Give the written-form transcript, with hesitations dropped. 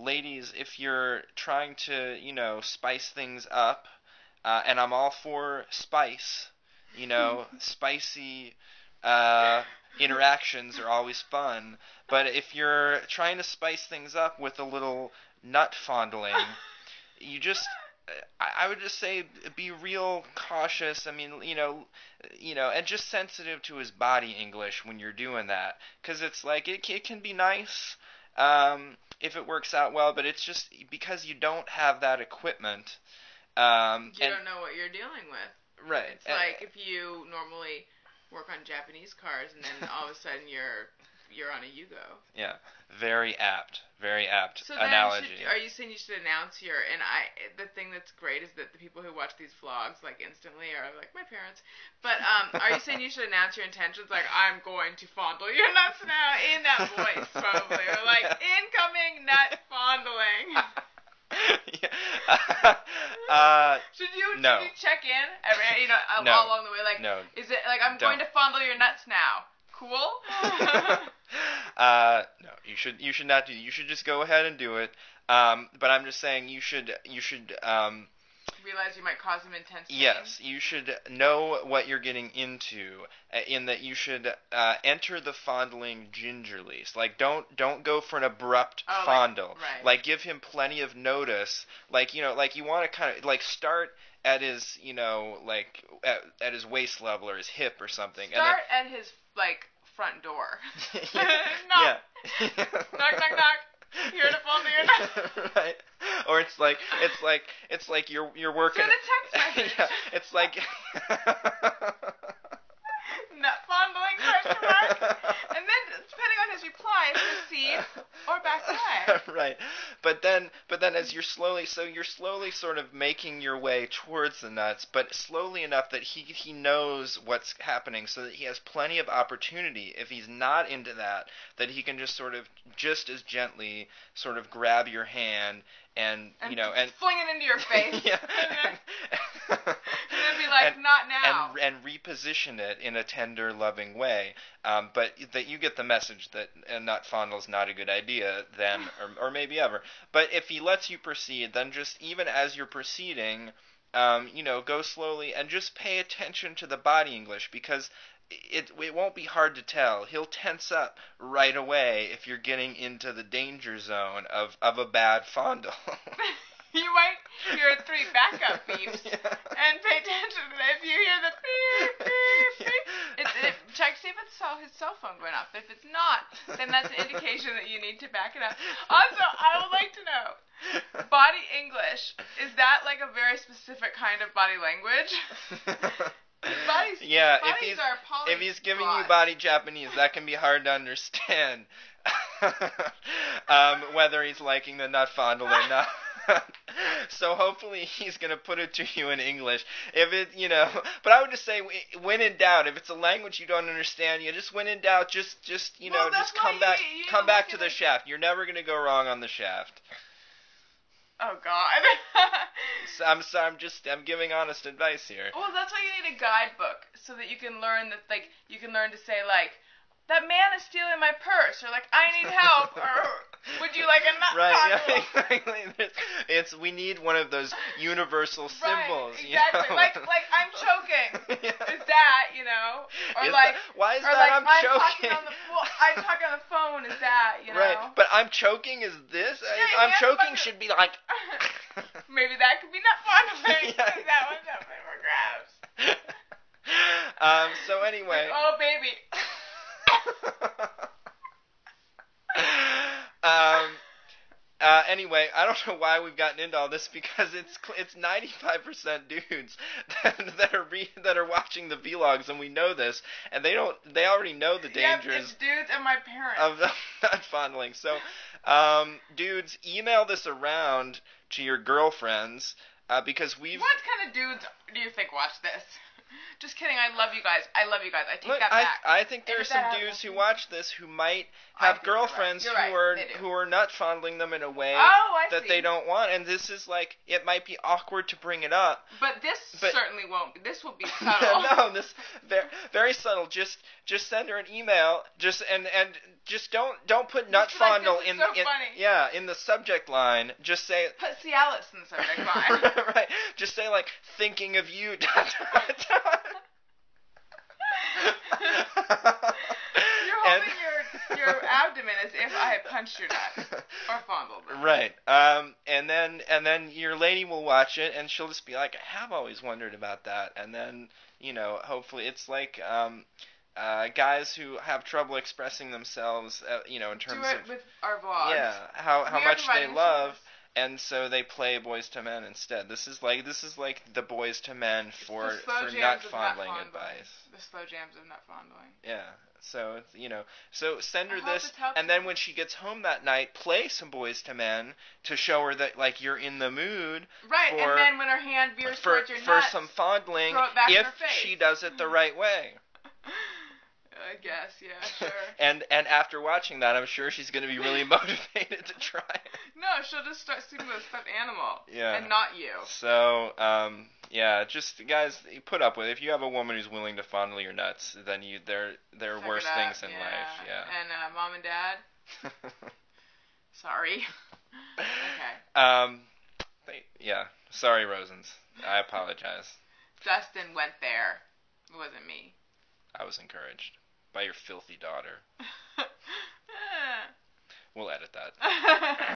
ladies, if you're trying to, spice things up, and I'm all for spice, spicy interactions are always fun. But if you're trying to spice things up with a little nut fondling, you just I would just say be real cautious. I mean, and just sensitive to his body English when you're doing that, because it's like it can be nice if it works out well, but it's just because you don't have that equipment. You don't know what you're dealing with. Right. It's like if you normally work on Japanese cars and then all of a sudden you're on a Yugo. Yeah, very apt So analogy. Are you saying you should announce the thing that's great is that the people who watch these vlogs like instantly are like my parents. But are you saying you should announce your intentions like I'm going to fondle your nuts now in that voice probably, or like incoming nut fondling? Should you check in all along the way like is it like I'm going to fondle your nuts now? Cool? No, you should not do. You should just go ahead and do it. But I'm just saying you should realize you might cause him intense pain. Yes, you should know what you're getting into. In that you should enter the fondling gingerly. So, like don't go for an abrupt fondle. Right. Like give him plenty of notice. Like you want to kind of like start at his at his waist level or his hip or something. Start at his front door. Knock. Knock, knock, knock. Here to fondle your nuts. Right. Or it's like you're working. Send a text message. Yeah, it's like nut fondling ? And then depending on his reply, proceed or back away. Right. But then as you're slowly sort of making your way towards the nuts, but slowly enough that he knows what's happening, so that he has plenty of opportunity. If he's not into that he can just as gently sort of grab your hand and fling it into your face. Yeah. And then be like, not now. And reposition it in a tender, loving way. But that you get the message that a nut fondle is not a good idea then, or maybe ever. But if he lets you proceed, then just even as you're proceeding, go slowly and just pay attention to the body English, because it won't be hard to tell. He'll tense up right away if you're getting into the danger zone of a bad fondle. You might hear 3 backup beeps and pay attention to that. If you hear the beep, beep, beep, check, see if it's his cell phone going off. If it's not, then that's an indication that you need to back it up. Also, I would like to know, body English, is that like a very specific kind of body language? Bodies if he's giving you body Japanese, that can be hard to understand. Whether he's liking the nut fondle or not. So hopefully he's going to put it to you in English. If it, but I would just say, when in doubt, if it's a language you don't understand, when in doubt, just come back to the shaft. You're never going to go wrong on the shaft. Oh God. So I'm giving honest advice here. Well, that's why you need a guidebook, so that you can learn to say that man is stealing my purse, or I need help, or would you like a nut fondle? Right, exactly. We need one of those universal symbols. Right, exactly. Like I'm choking. Yeah. Is that, or why is or that I'm choking? I'm talking on the phone. Is that, Right, but I'm choking is this? Yeah, I'm choking should be like. Maybe that could be nut fondling. Yeah. That one's up for grabs. So anyway. Oh baby. Anyway, I don't know why we've gotten into all this, because it's 95% dudes that are watching the vlogs, and we know this, and they already know the dangers. It's dudes and my parents of the nut fondling. So, dudes, email this around to your girlfriends, because What kind of dudes do you think watch this? Just kidding. I love you guys. I take Look, that back. I think there are If some that dudes who happens- watch this who might I have think you're right. girlfriends You're right. They do. who are not fondling them in a way that see. they don't want, and this is like, it might be awkward to bring it up. But certainly won't be. This will be subtle. No, this very subtle. Just send her an email. Just don't put nut fondle in in the subject line. Just say put Cialis in the subject line. Right. Just say like thinking of you. You're holding your abdomen as if I had punched your nuts or fondled them. Right. And then your lady will watch it and she'll just be like, I have always wondered about that. And then, hopefully it's like guys who have trouble expressing themselves, in terms do it of with our vlogs. Yeah, how much they love. And so they play Boys to Men instead. This is like the Boys to Men for nut fondling advice. The slow jams of nut fondling. Yeah. So so send her this, and then when she gets home that night, play some Boys to Men to show her that like you're in the mood. Right, and then when her hand veers towards your nuts, for some fondling, throw it back if in her face. she does it the right way. I guess, yeah, sure. And after watching that, I'm sure she's going to be really motivated to try it. No, she'll just start sleeping with a stuffed animal. Yeah. And not you. So, just guys, put up with it. If you have a woman who's willing to fondle your nuts, then there are worse things in life. Yeah. And mom and dad. Sorry. Okay. Sorry, Rosens. I apologize. Dustin went there. It wasn't me. I was encouraged by your filthy daughter. We'll edit that.